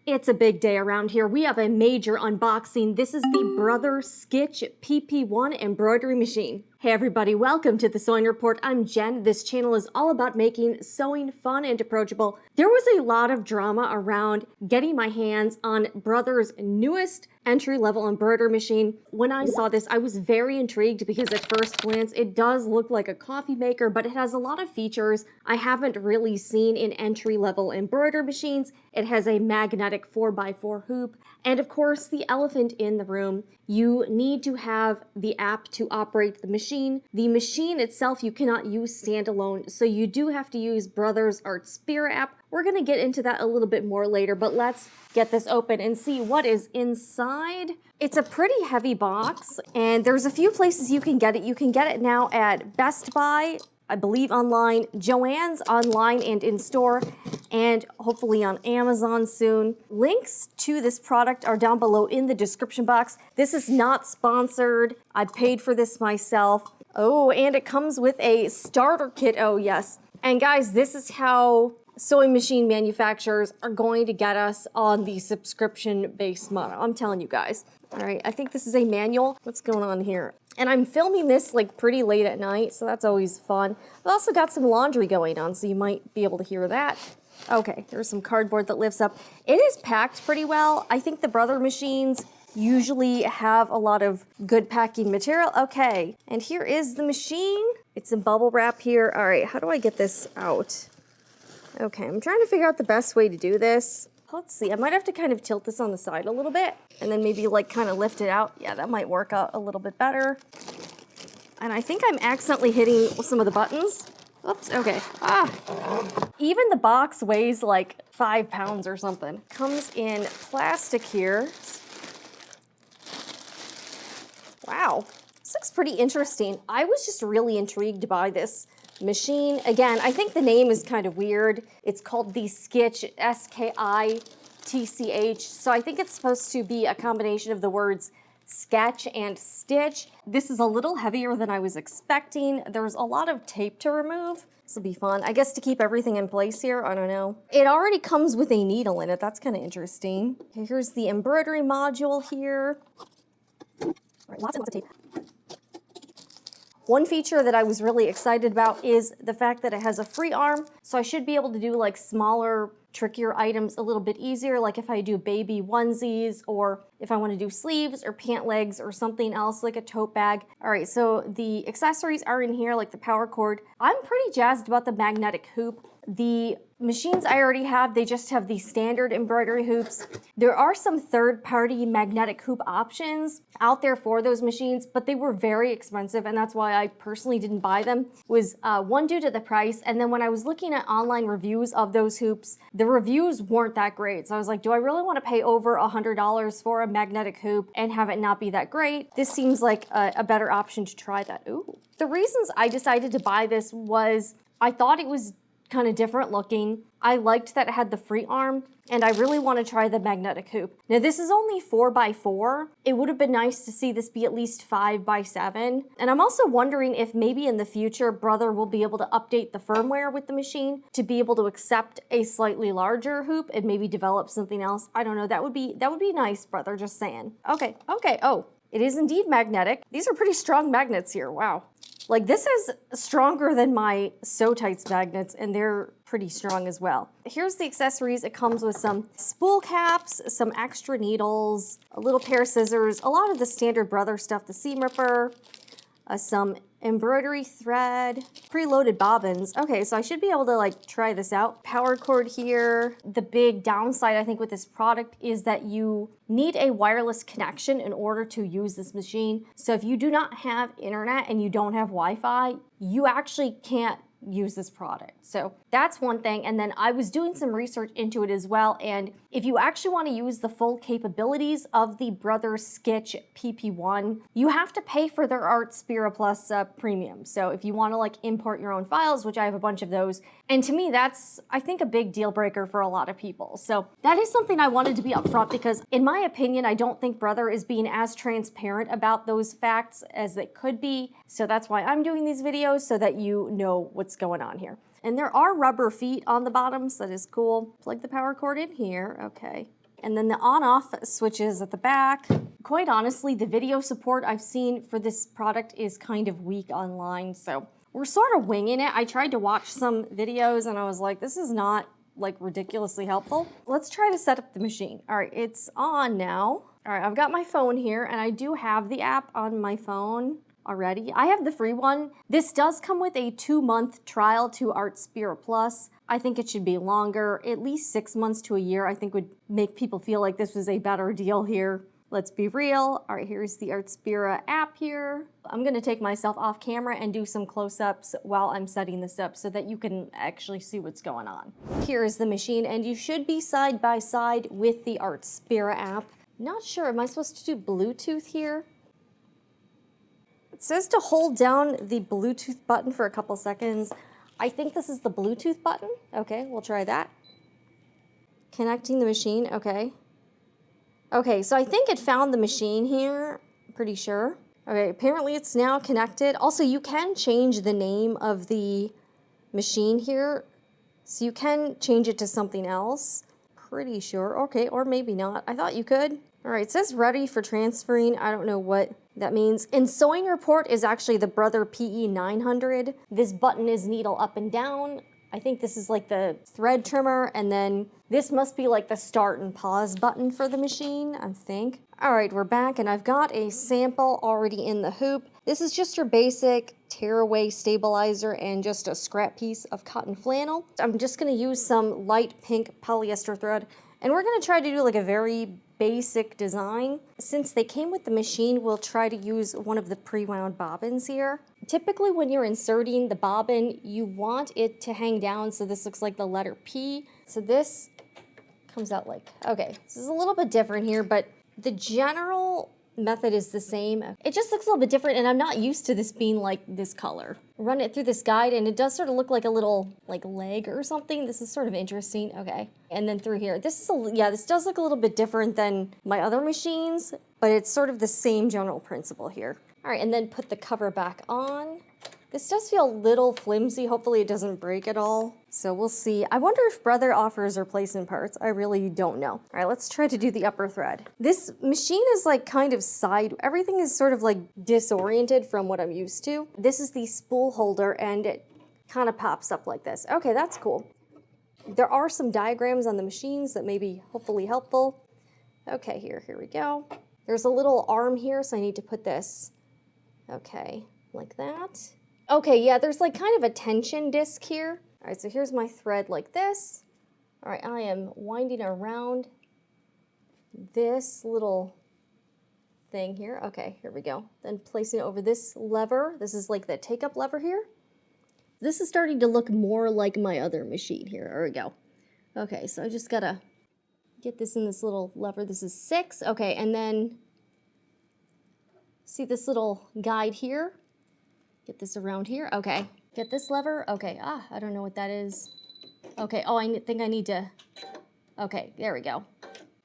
It's a big day around here. We have a major unboxing. This is the Brother Skitch PP1 embroidery machine. Hey everybody, welcome to the Sewing Report. I'm Jen. This channel is all about making sewing fun and approachable. There was a lot of drama around getting my hands on Brother's newest entry-level embroidery machine. When I saw this, I was very intrigued because at first glance, it does look like a coffee maker, but it has a lot of features I haven't really seen in entry-level embroidery machines. It has a magnetic 4x4 hoop, and of course, the elephant in the room. You need to have the app to operate the machine. The machine itself you cannot use standalone, so you do have to use Brother's Artspira app. We're going to get into that a little bit more later, but let's get this open and see what is inside. It's a pretty heavy box, and there's a few places you can get it. You can get it now at Best Buy, I believe online, Joann's online and in store, and hopefully on Amazon soon. Links to this product are down below in the description box. This is not sponsored. I paid for this myself. Oh, and it comes with a starter kit. Oh, yes. And guys, this is how sewing machine manufacturers are going to get us on the subscription-based model. I'm telling you guys. All right, I think this is a manual. What's going on here? And I'm filming this like pretty late at night, so that's always fun. I've also got some laundry going on, so you might be able to hear that. Okay, here's some cardboard that lifts up. It is packed pretty well. I think the Brother machines usually have a lot of good packing material. Okay, and here is the machine. It's in bubble wrap here. All right, how do I get this out? Okay, I'm trying to figure out the best way to do this. Let's see, I might have to kind of tilt this on the side a little bit and then maybe like kind of lift it out. Yeah, that might work out a little bit better. And I think I'm accidentally hitting some of the buttons. Oops, okay. Even the box weighs like 5 pounds or something. Comes in plastic here. Wow, this looks pretty interesting. I was just really intrigued by this machine. Again, I think the name is kind of weird. It's called the Skitch, S-K-I-T-C-H. So I think it's supposed to be a combination of the words sketch and stitch. This is a little heavier than I was expecting. There's a lot of tape to remove. This will be fun. I guess to keep everything in place here, I don't know. It already comes with a needle in it. That's kind of interesting. Okay, here's the embroidery module here. All right, lots and lots of tape. One feature that I was really excited about is the fact that it has a free arm, so I should be able to do like smaller, trickier items a little bit easier, like if I do baby onesies or if I want to do sleeves or pant legs or something else like a tote bag. All right, so the accessories are in here, like the power cord. I'm pretty jazzed about the magnetic hoop. The machines I already have, they just have the standard embroidery hoops. There are some third-party magnetic hoop options out there for those machines, but they were very expensive, and that's why I personally didn't buy them. Was one, due to the price, and then when I was looking at online reviews of those hoops, the reviews weren't that great. So I was like, do I really want to pay over $100 for a magnetic hoop and have it not be that great? This seems like a better option to try that. Ooh. The reasons I decided to buy this was I thought it was kind of different looking. I liked that it had the free arm, and I really want to try the magnetic hoop. Now this is only 4x4. It would have been nice to see this be at least 5x7. And I'm also wondering if maybe in the future Brother will be able to update the firmware with the machine to be able to accept a slightly larger hoop and maybe develop something else. I don't know. That would be nice, Brother, just saying. Okay. Oh, it is indeed magnetic. These are pretty strong magnets here. Wow. Like this is stronger than my Sew Tights magnets, and they're pretty strong as well. Here's the accessories. It comes with some spool caps, some extra needles, a little pair of scissors, a lot of the standard Brother stuff, the seam ripper, some embroidery thread, preloaded bobbins. Okay, so I should be able to like try this out. Power cord here. The big downside I think with this product is that you need a wireless connection in order to use this machine. So if you do not have internet and you don't have Wi-Fi, you actually can't use this product. So that's one thing. And then I was doing some research into it as well. And if you actually want to use the full capabilities of the Brother Skitch PP1, you have to pay for their Artspira Plus premium. So if you want to like import your own files, which I have a bunch of those, and to me, that's, I think, a big deal breaker for a lot of people. So that is something I wanted to be upfront because in my opinion, I don't think Brother is being as transparent about those facts as they could be. So that's why I'm doing these videos so that you know what's going on here. And there are rubber feet on the bottom, so that is cool. Plug the power cord in here, okay. And then the on-off switches at the back. Quite honestly, the video support I've seen for this product is kind of weak online, so we're sort of winging it. I tried to watch some videos and I was like, this is not like ridiculously helpful. Let's try to set up the machine. All right, it's on now. All right, I've got my phone here and I do have the app on my phone already. I have the free one. This does come with a 2-month trial to Artspira Plus. I think it should be longer, at least 6 months to a year. I think would make people feel like this was a better deal here. Let's be real. All right, here's the Artspira app here. I'm gonna take myself off camera and do some close-ups while I'm setting this up so that you can actually see what's going on. Here is the machine, and you should be side by side with the Artspira app. Not sure, am I supposed to do Bluetooth here? It says to hold down the Bluetooth button for a couple seconds. I think this is the Bluetooth button. Okay, we'll try that. Connecting the machine, okay. Okay, so I think it found the machine here, pretty sure. Okay, apparently it's now connected. Also, you can change the name of the machine here. So you can change it to something else. Pretty sure, okay, or maybe not. I thought you could. All right, it says ready for transferring. I don't know what that means. And sewing report is actually the Brother PE900. This button is needle up and down. I think this is like the thread trimmer, and then this must be like the start and pause button for the machine, I think. All right, we're back, and I've got a sample already in the hoop. This is just your basic tearaway stabilizer and just a scrap piece of cotton flannel. I'm just gonna use some light pink polyester thread, and we're gonna try to do like a very basic design. Since they came with the machine, we'll try to use one of the pre-wound bobbins here. Typically when you're inserting the bobbin, you want it to hang down, so this looks like the letter P. So this comes out like, okay, this is a little bit different here, but the general method is the same. It just looks a little bit different, and I'm not used to this being like this color. Run it through this guide, and it does sort of look like a little like leg or something. This is sort of interesting. Okay, and then through here, this is yeah, this does look a little bit different than my other machines, but it's sort of the same general principle here. All right, and then put the cover back on. This does feel a little flimsy. Hopefully it doesn't break at all. So we'll see. I wonder if Brother offers replacement parts. I really don't know. All right, let's try to do the upper thread. This machine is like kind of everything is sort of like disoriented from what I'm used to. This is the spool holder, and it kind of pops up like this. Okay, that's cool. There are some diagrams on the machines that may be hopefully helpful. Okay, here we go. There's a little arm here, so I need to put this, okay, like that. Okay, yeah, there's like kind of a tension disc here. All right, so here's my thread like this. All right, I am winding around this little thing here. Okay, here we go. Then placing it over this lever. This is like the take-up lever here. This is starting to look more like my other machine here. There we go. Okay, so I just gotta get this in this little lever. This is 6. Okay, and then see this little guide here? Get this around here. Okay. Get this lever. Okay. I don't know what that is. Okay. Oh, I think I need to. Okay. There we go.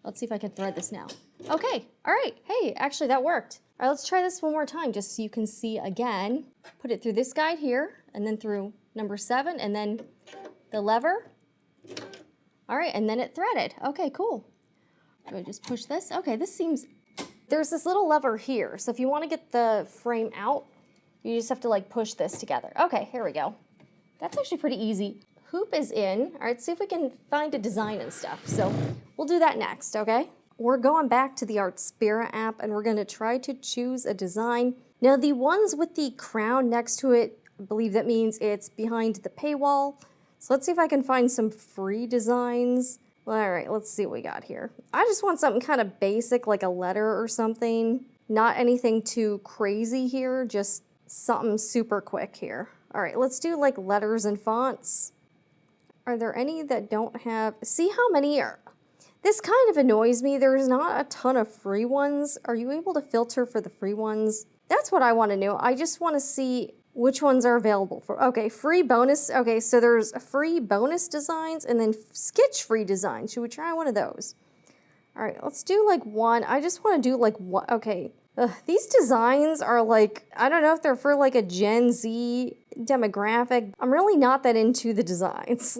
Let's see if I can thread this now. Okay. All right. Hey, actually that worked. All right, let's try this one more time just so you can see again. Put it through this guide here, and then through number 7, and then the lever. All right, and then it threaded. Okay, cool. Do I just push this? Okay, this seems, there's this little lever here. So if you want to get the frame out, you just have to like push this together. Okay, here we go. That's actually pretty easy. Hoop is in. All right, see if we can find a design and stuff. So we'll do that next, okay? We're going back to the Artspira app, and we're gonna try to choose a design. Now the ones with the crown next to it, I believe that means it's behind the paywall. So let's see if I can find some free designs. All right, let's see what we got here. I just want something kind of basic, like a letter or something. Not anything too crazy here, just something super quick here. All right, let's do like letters and fonts. Are there any that don't have, see how many are, this kind of annoys me. There's not a ton of free ones. Are you able to filter for the free ones? That's what I want to know. I just want to see which ones are available for, okay, free bonus. Okay, so there's a free bonus designs and then Skitch free designs. Should we try one of those? All right, let's do like one. I just want to do like what, okay. These designs are like, I don't know if they're for like a Gen Z demographic. I'm really not that into the designs.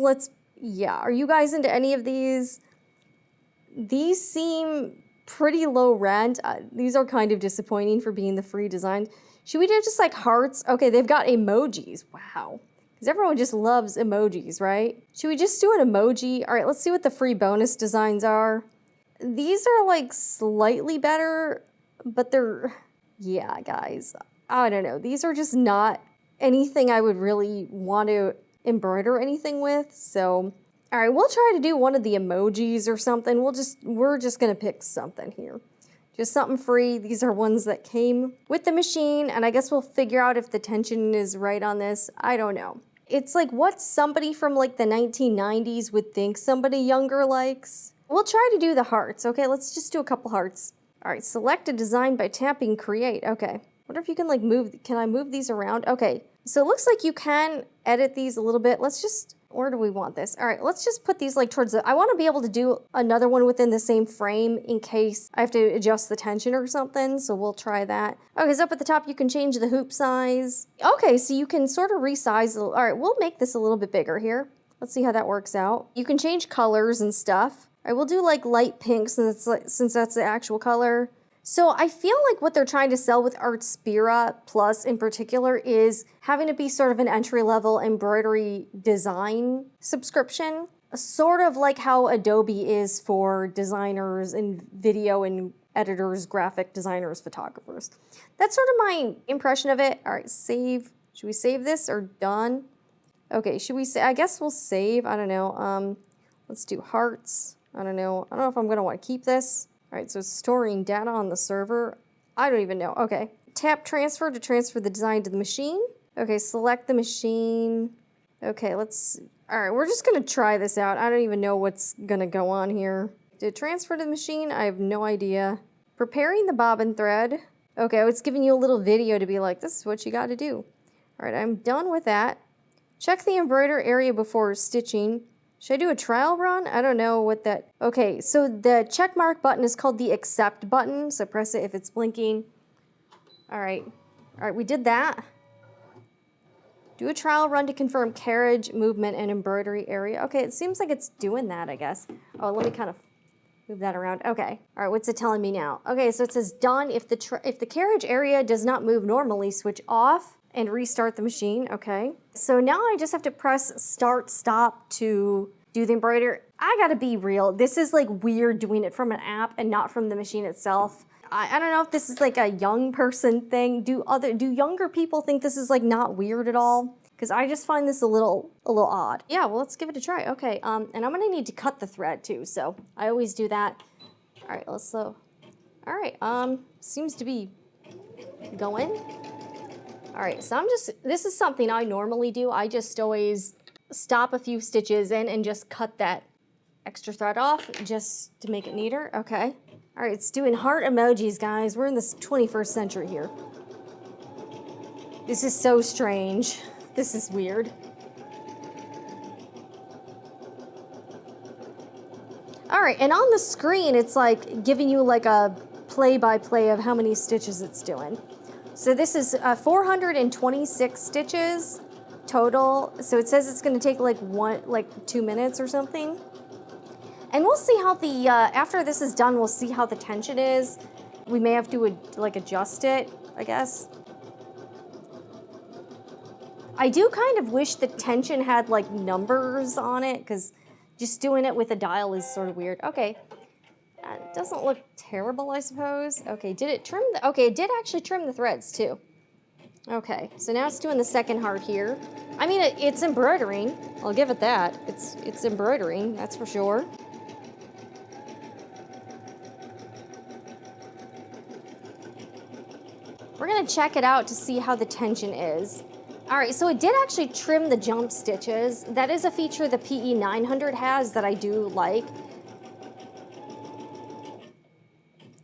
Yeah, are you guys into any of these? these seem pretty low rent. These are kind of disappointing for being the free design. Should we do just like hearts? Okay, they've got emojis. Wow. Because everyone just loves emojis, right? Should we just do an emoji? All right, let's see what the free bonus designs are. These are like slightly better, but they're, yeah, guys, I don't know. These are just not anything I would really want to embroider anything with. So, all right, we'll try to do one of the emojis or something. We're just gonna pick something here. Just something free. These are ones that came with the machine, and I guess we'll figure out if the tension is right on this. I don't know. It's like what somebody from like the 1990s would think somebody younger likes. We'll try to do the hearts. Okay, let's just do a couple hearts. All right, select a design by tapping create. Okay, wonder if you can like move, can I move these around? Okay, so it looks like you can edit these a little bit. Let's just, where do we want this? All right, let's just put these like towards the, I want to be able to do another one within the same frame in case I have to adjust the tension or something, so we'll try that. Okay, so up at the top you can change the hoop size. Okay, so you can sort of resize, all right, we'll make this a little bit bigger here. Let's see how that works out. You can change colors and stuff. All right, we'll do like light pink since that's the actual color. So I feel like what they're trying to sell with Artspira Plus in particular is having it be sort of an entry-level embroidery design subscription, sort of like how Adobe is for designers and video and editors, graphic designers, photographers. That's sort of my impression of it. All right, save. Should we save this or done? Okay, should we say, I guess we'll save, I don't know. Let's do hearts. I don't know if I'm gonna want to keep this. All right, so it's storing data on the server. I don't even know. Okay, tap transfer to transfer the design to the machine. Okay, select the machine. Okay, all right, we're just gonna try this out. I don't even know what's gonna go on here. To transfer to the machine, I have no idea. Preparing the bobbin thread. Okay, it's giving you a little video to be like, this is what you gotta do. All right, I'm done with that. Check the embroider area before stitching. Should I do a trial run? I don't know what that... Okay, so the check mark button is called the accept button, so press it if it's blinking. All right, we did that. Do a trial run to confirm carriage, movement, and embroidery area. Okay, it seems like it's doing that, I guess. Oh, let me kind of move that around. Okay, all right, what's it telling me now? Okay, so it says done. If the carriage area does not move normally, switch off and restart the machine. Okay, so now I just have to press start, stop to do the embroidery. I gotta be real. This is like weird doing it from an app and not from the machine itself. I don't know if this is like a young person thing. Do younger people think this is like not weird at all? Because I just find this a little odd. Yeah, well, let's give it a try. Okay, and I'm gonna need to cut the thread too, so I always do that. All right, let's all right, seems to be going. All right, so this is something I normally do. I just always stop a few stitches in and just cut that extra thread off just to make it neater. Okay. All right, it's doing heart emojis, guys. We're in the 21st century here. This is so strange. This is weird. All right, and on the screen, it's like giving you like a play-by-play of how many stitches it's doing. So this is 426 stitches total. So it says it's gonna take like 2 minutes or something. And we'll see how the, after this is done, we'll see how the tension is. We may have to like adjust it, I guess. I do kind of wish the tension had like numbers on it, because just doing it with a dial is sort of weird. Okay, it doesn't look terrible, I suppose. Okay, did it trim the, okay, it did actually trim the threads too. Okay, so now it's doing the second heart here. I mean, it's embroidering. I'll give it that. It's embroidering, that's for sure. We're gonna check it out to see how the tension is. All right, so it did actually trim the jump stitches. That is a feature the PE900 has that I do like.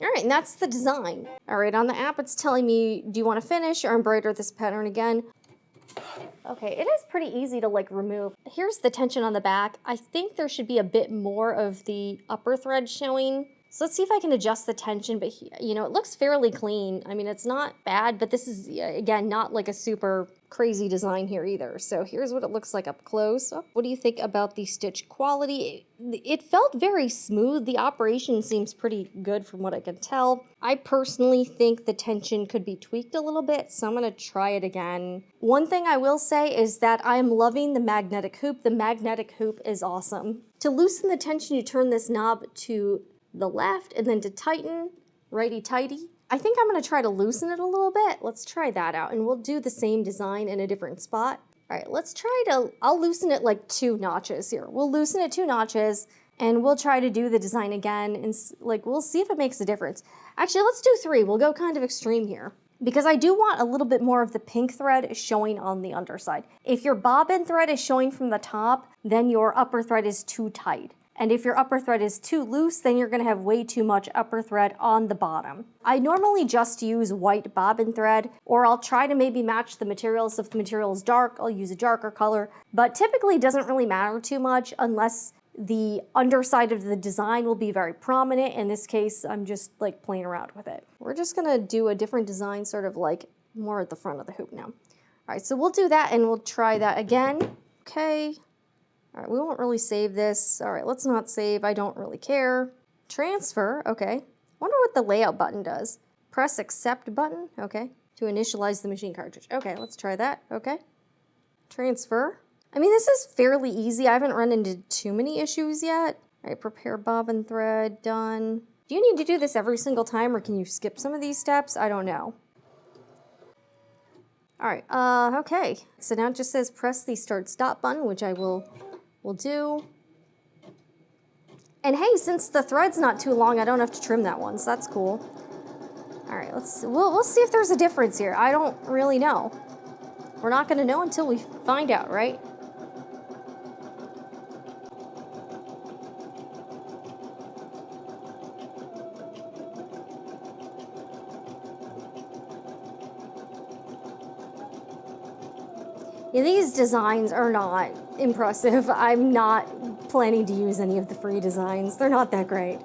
All right, and that's the design. All right, on the app, it's telling me, do you want to finish or embroider this pattern again? Okay, it is pretty easy to like remove. Here's the tension on the back. I think there should be a bit more of the upper thread showing. So let's see if I can adjust the tension, but you know, it looks fairly clean. I mean, it's not bad, but this is, again, not like a super crazy design here either. So here's what it looks like up close. Oh, what do you think about the stitch quality? It felt very smooth. The operation seems pretty good from what I can tell. I personally think the tension could be tweaked a little bit, so I'm gonna try it again. One thing I will say is that I'm loving the magnetic hoop. The magnetic hoop is awesome. To loosen the tension, you turn this knob to the left, and then to tighten, righty-tighty. I think I'm gonna try to loosen it a little bit. Let's try that out, and we'll do the same design in a different spot. All right, let's try to, I'll loosen it like 2 notches here. We'll loosen it 2 notches, and we'll try to do the design again, and like, we'll see if it makes a difference. Actually, let's do 3. We'll go kind of extreme here, because I do want a little bit more of the pink thread showing on the underside. If your bobbin thread is showing from the top, then your upper thread is too tight. And if your upper thread is too loose, then you're gonna have way too much upper thread on the bottom. I normally just use white bobbin thread, or I'll try to maybe match the materials. If the material is dark, I'll use a darker color, but typically it doesn't really matter too much unless the underside of the design will be very prominent. In this case, I'm just like playing around with it. We're just gonna do a different design, sort of like more at the front of the hoop now. All right, so we'll do that and we'll try that again. Okay. All right, we won't really save this. All right, let's not save. I don't really care. Transfer, okay. Wonder what the layout button does. Press accept button, okay. To initialize the machine cartridge. Okay, let's try that, okay. Transfer. I mean, this is fairly easy. I haven't run into too many issues yet. All right, prepare bobbin thread, done. Do you need to do this every single time, or can you skip some of these steps? I don't know. All right, okay. So now it just says press the start stop button, which I will do. And hey, since the thread's not too long, I don't have to trim that one, so that's cool. All right, we'll see if there's a difference here. I don't really know. We're not gonna know until we find out, right? Yeah, these designs are not impressive. I'm not planning to use any of the free designs. They're not that great.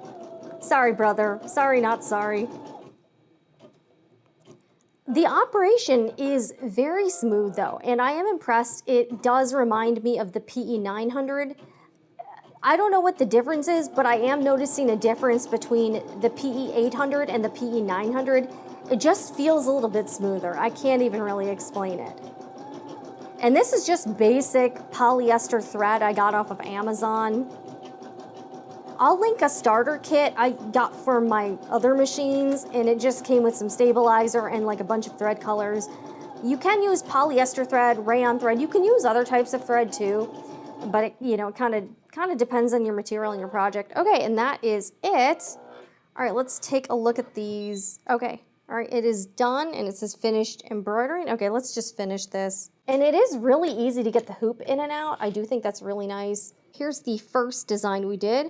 Sorry, brother. Sorry, not sorry. The operation is very smooth though, and I am impressed. It does remind me of the PE900. I don't know what the difference is, but I am noticing a difference between the PE800 and the PE900. It just feels a little bit smoother. I can't even really explain it. And this is just basic polyester thread I got off of Amazon. I'll link a starter kit I got for my other machines, and it just came with some stabilizer and like a bunch of thread colors. You can use polyester thread, rayon thread. You can use other types of thread too, but it, you know, kind of depends on your material and your project. Okay, and that is it. All right, let's take a look at these. Okay, all right, it is done, and it says finished embroidering. Okay, let's just finish this. And it is really easy to get the hoop in and out. I do think that's really nice. Here's the first design we did,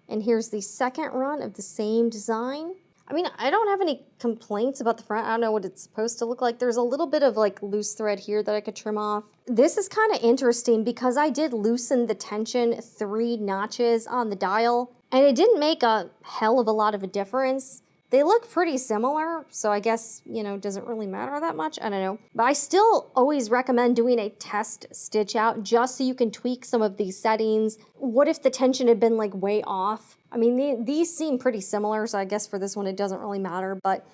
and here's the second run of the same design. I mean, I don't have any complaints about the front. I don't know what it's supposed to look like. There's a little bit of like loose thread here that I could trim off. This is kind of interesting because I did loosen the tension 3 notches on the dial, and it didn't make a hell of a lot of a difference. They look pretty similar, so I guess, you know, doesn't really matter that much. I don't know. But I still always recommend doing a test stitch out just so you can tweak some of these settings. What if the tension had been like way off? I mean, these seem pretty similar, so I guess for this one it doesn't really matter. But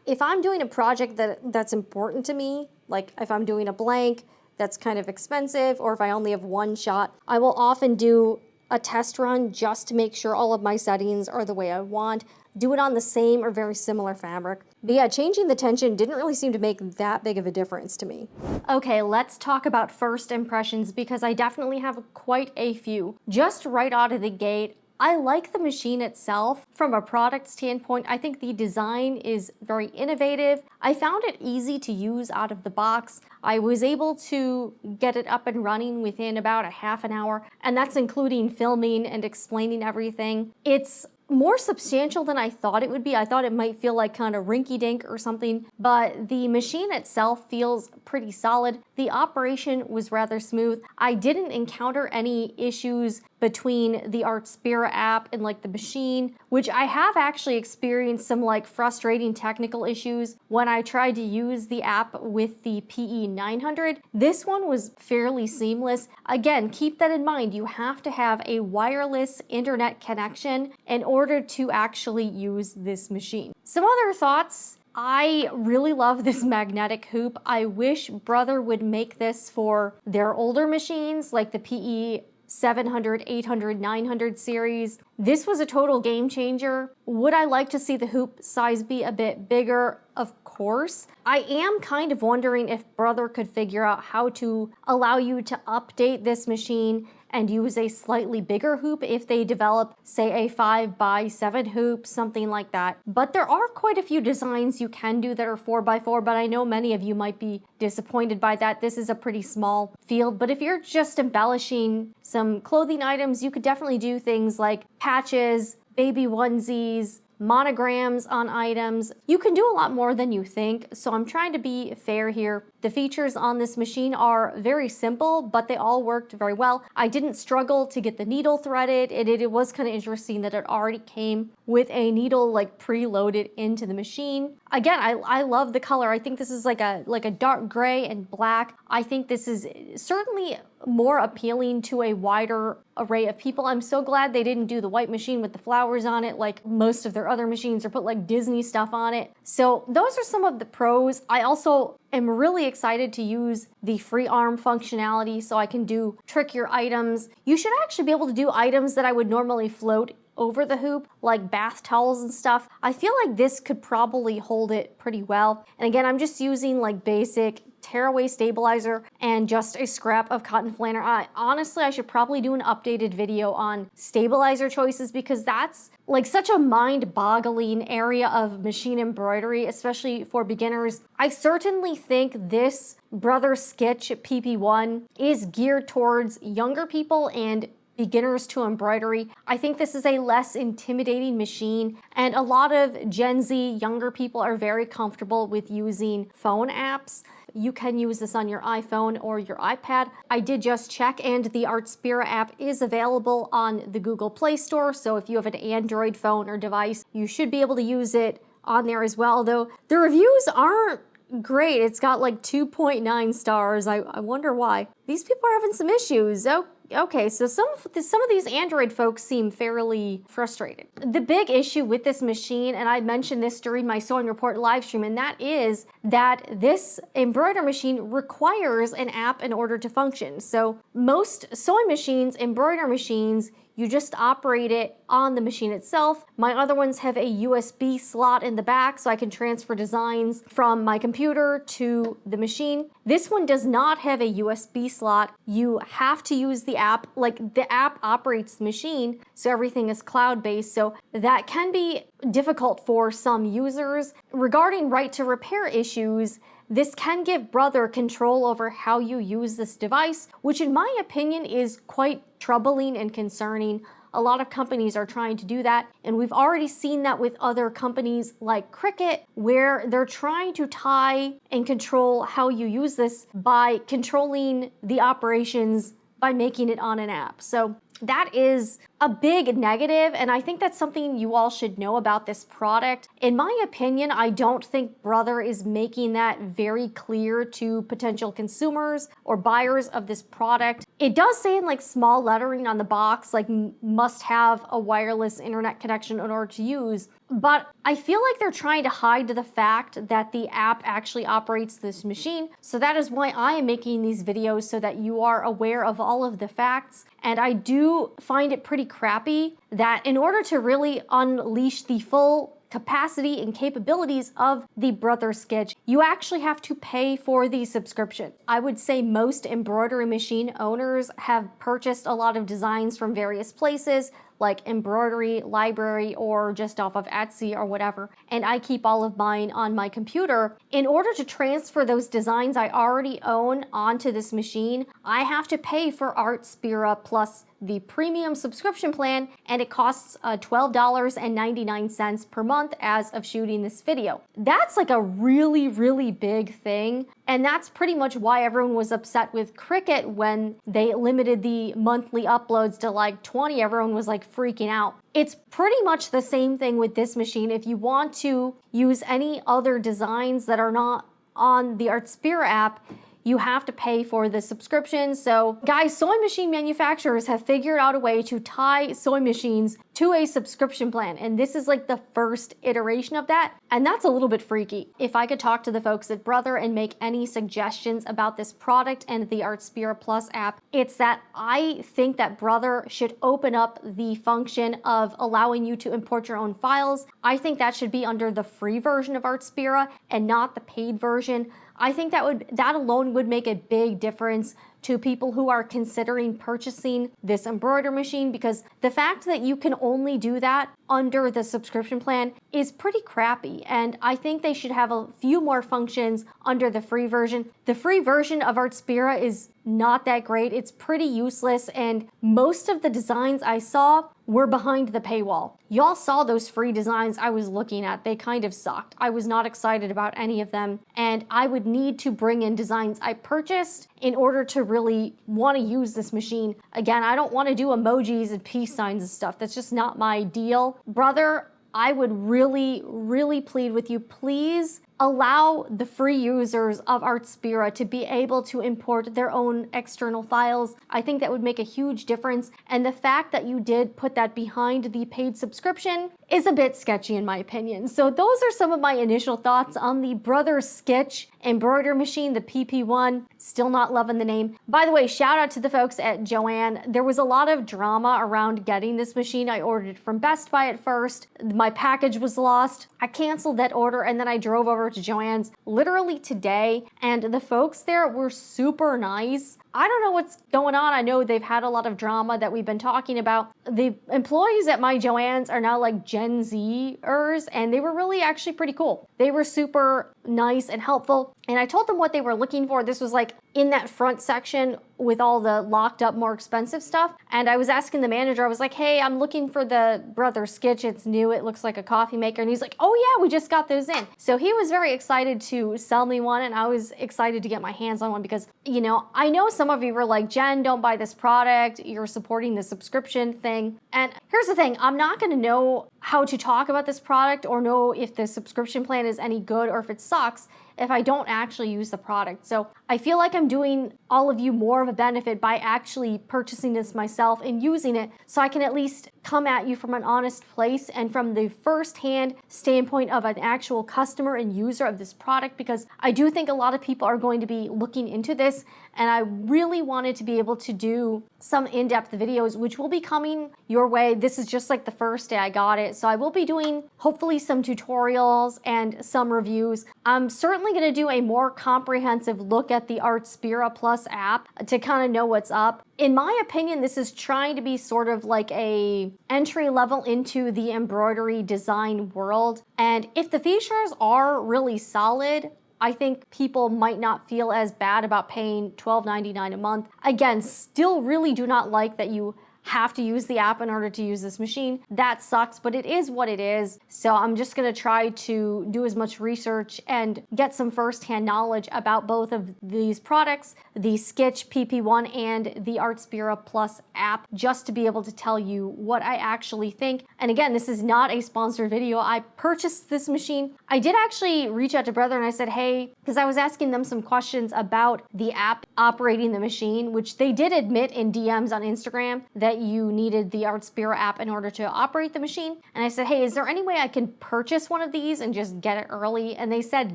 if I'm doing a project that's important to me, like if I'm doing a blank that's kind of expensive, or if I only have one shot, I will often do a test run just to make sure all of my settings are the way I want. Do it on the same or very similar fabric. But yeah, changing the tension didn't really seem to make that big of a difference to me. Okay, let's talk about first impressions because I definitely have quite a few. Just right out of the gate, I like the machine itself. From a product standpoint, I think the design is very innovative. I found it easy to use out of the box. I was able to get it up and running within about a half an hour, and that's including filming and explaining everything. It's more substantial than I thought it would be. I thought it might feel like kind of rinky-dink or something, but the machine itself feels pretty solid. The operation was rather smooth. I didn't encounter any issues between the Artspira app and like the machine, which I have actually experienced some like frustrating technical issues when I tried to use the app with the PE900. This one was fairly seamless. Again, keep that in mind. You have to have a wireless internet connection in order to actually use this machine. Some other thoughts. I really love this magnetic hoop. I wish Brother would make this for their older machines like the PE 700, 800, 900 series. This was a total game changer. Would I like to see the hoop size be a bit bigger? Of course. I am kind of wondering if Brother could figure out how to allow you to update this machine and use a slightly bigger hoop if they develop, say, a 5x7 hoop, something like that. But there are quite a few designs you can do that are 4x4, but I know many of you might be disappointed by that. This is a pretty small field, but if you're just embellishing some clothing items, you could definitely do things like patches, baby onesies, monograms on items. You can do a lot more than you think, so I'm trying to be fair here. The features on this machine are very simple, but they all worked very well. I didn't struggle to get the needle threaded, and it was kind of interesting that it already came with a needle like preloaded into the machine. Again, I love the color. I think this is like a dark gray and black. I think this is certainly more appealing to a wider array of people. I'm so glad they didn't do the white machine with the flowers on it like most of their other machines, or put like Disney stuff on it. So those are some of the pros. I also am really excited to use the free arm functionality so I can do trickier items. You should actually be able to do items that I would normally float over the hoop, like bath towels and stuff. I feel like this could probably hold it pretty well. And again, I'm just using like basic tearaway stabilizer and just a scrap of cotton flanner. Honestly, I should probably do an updated video on stabilizer choices, because that's like such a mind-boggling area of machine embroidery, especially for beginners. I certainly think this Brother Skitch PP1 is geared towards younger people and beginners to embroidery. I think this is a less intimidating machine, and a lot of Gen Z younger people are very comfortable with using phone apps. You can use this on your iPhone or your iPad. I did just check, and the Artspira app is available on the Google Play Store, so if you have an Android phone or device, you should be able to use it on there as well, though the reviews aren't great. It's got like 2.9 stars. I wonder why. These people are having some issues. Okay, so some of these Android folks seem fairly frustrated. The big issue with this machine, and I mentioned this during my Sewing Report live stream, and that is that this embroidery machine requires an app in order to function. So most sewing machines, embroidery machines, you just operate it on the machine itself. My other ones have a USB slot in the back so I can transfer designs from my computer to the machine. This one does not have a USB slot. You have to use the app. Like, the app operates the machine, so everything is cloud-based. So that can be difficult for some users. Regarding right to repair issues, this can give Brother control over how you use this device, which in my opinion is quite troubling and concerning. A lot of companies are trying to do that, and we've already seen that with other companies like Cricut, where they're trying to tie and control how you use this by controlling the operations by making it on an app. So that is a big negative, and I think that's something you all should know about this product. In my opinion, I don't think Brother is making that very clear to potential consumers or buyers of this product. It does say in like small lettering on the box, like must have a wireless internet connection in order to use, but I feel like they're trying to hide the fact that the app actually operates this machine. So that is why I am making these videos, so that you are aware of all of the facts. And I do find it pretty crappy that in order to really unleash the full capacity and capabilities of the Brother Skitch, you actually have to pay for the subscription. I would say most embroidery machine owners have purchased a lot of designs from various places, like Embroidery, Library, or just off of Etsy or whatever, and I keep all of mine on my computer. In order to transfer those designs I already own onto this machine, I have to pay for Artspira plus the premium subscription plan, and it costs $12.99 per month as of shooting this video. That's like a really, really big thing. And that's pretty much why everyone was upset with Cricut when they limited the monthly uploads to like 20. Everyone was like freaking out. It's pretty much the same thing with this machine. If you want to use any other designs that are not on the Artspira app, you have to pay for the subscription. So guys, sewing machine manufacturers have figured out a way to tie sewing machines to a subscription plan. And this is like the first iteration of that. And that's a little bit freaky. If I could talk to the folks at Brother and make any suggestions about this product and the Artspira Plus app, it's that I think that Brother should open up the function of allowing you to import your own files. I think that should be under the free version of Artspira and not the paid version. I think that alone would make a big difference to people who are considering purchasing this embroidery machine, because the fact that you can only do that under the subscription plan is pretty crappy, and I think they should have a few more functions under the free version. The free version of Artspira is not that great. It's pretty useless, and most of the designs I saw were behind the paywall. Y'all saw those free designs I was looking at. They kind of sucked. I was not excited about any of them, and I would need to bring in designs I purchased in order to really want to use this machine. Again, I don't want to do emojis and peace signs and stuff. That's just not my deal. Brother, I would really, really plead with you, please allow the free users of Artspira to be able to import their own external files. I think that would make a huge difference. And the fact that you did put that behind the paid subscription is a bit sketchy in my opinion. So those are some of my initial thoughts on the Brother Skitch embroidery machine, the PP1. Still not loving the name. By the way, shout out to the folks at Joann. There was a lot of drama around getting this machine. I ordered it from Best Buy at first. My package was lost. I canceled that order and then I drove over to Joann's literally today, and the folks there were super nice. I don't know what's going on. I know they've had a lot of drama that we've been talking about. The employees at my Joann's are now like Gen Zers, and they were really actually pretty cool. They were super nice and helpful, and I told them what they were looking for. This was like in that front section with all the locked up, more expensive stuff. And I was asking the manager, I was like, hey, I'm looking for the Brother Skitch. It's new. It looks like a coffee maker. And he's like, oh yeah, we just got those in. So he was very excited to sell me one, and I was excited to get my hands on one because, you know, I know some of you were like, Jen, don't buy this product. You're supporting the subscription thing. And here's the thing, I'm not gonna know how to talk about this product or know if the subscription plan is any good or if it sucks if I don't actually use the product. So I feel like I'm doing all of you more of a benefit by actually purchasing this myself and using it, so I can at least come at you from an honest place and from the first-hand standpoint of an actual customer and user of this product, because I do think a lot of people are going to be looking into this, and I really wanted to be able to do some in-depth videos, which will be coming your way. This is just like the first day I got it, so I will be doing hopefully some tutorials and some reviews. I'm certainly going to do a more comprehensive look at the Artspira Plus app to kind of know what's up. In my opinion, this is trying to be sort of like a entry level into the embroidery design world. And if the features are really solid, I think people might not feel as bad about paying $12.99 a month. Again, still really do not like that you have to use the app in order to use this machine. That sucks, but it is what it is. So I'm just gonna try to do as much research and get some first-hand knowledge about both of these products, the Skitch PP1 and the Artspira Plus app, just to be able to tell you what I actually think. And again, this is not a sponsored video. I purchased this machine. I did actually reach out to Brother and I said, hey, because I was asking them some questions about the app operating the machine, which they did admit in DMs on Instagram that you needed the Artspira app in order to operate the machine. And I said, hey, is there any way I can purchase one of these and just get it early? And they said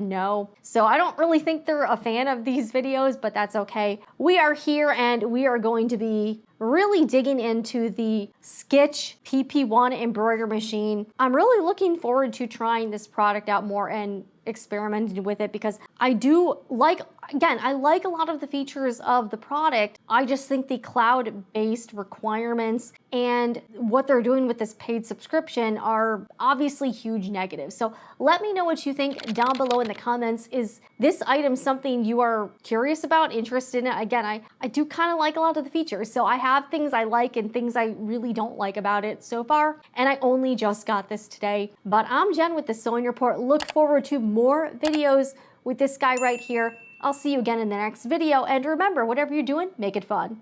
no. So I don't really think they're a fan of these videos, but that's okay. We are here and we are going to be really digging into the Skitch PP1 embroidery machine. I'm really looking forward to trying this product out more and experimented with it because I do like, again, I like a lot of the features of the product. I just think the cloud-based requirements and what they're doing with this paid subscription are obviously huge negatives. So let me know what you think down below in the comments. Is this item something you are curious about, interested in? Again, I do kind of like a lot of the features. So I have things I like and things I really don't like about it so far. And I only just got this today. But I'm Jen with the Sewing Report. Look forward to more videos with this guy right here. I'll see you again in the next video. And remember, whatever you're doing, make it fun.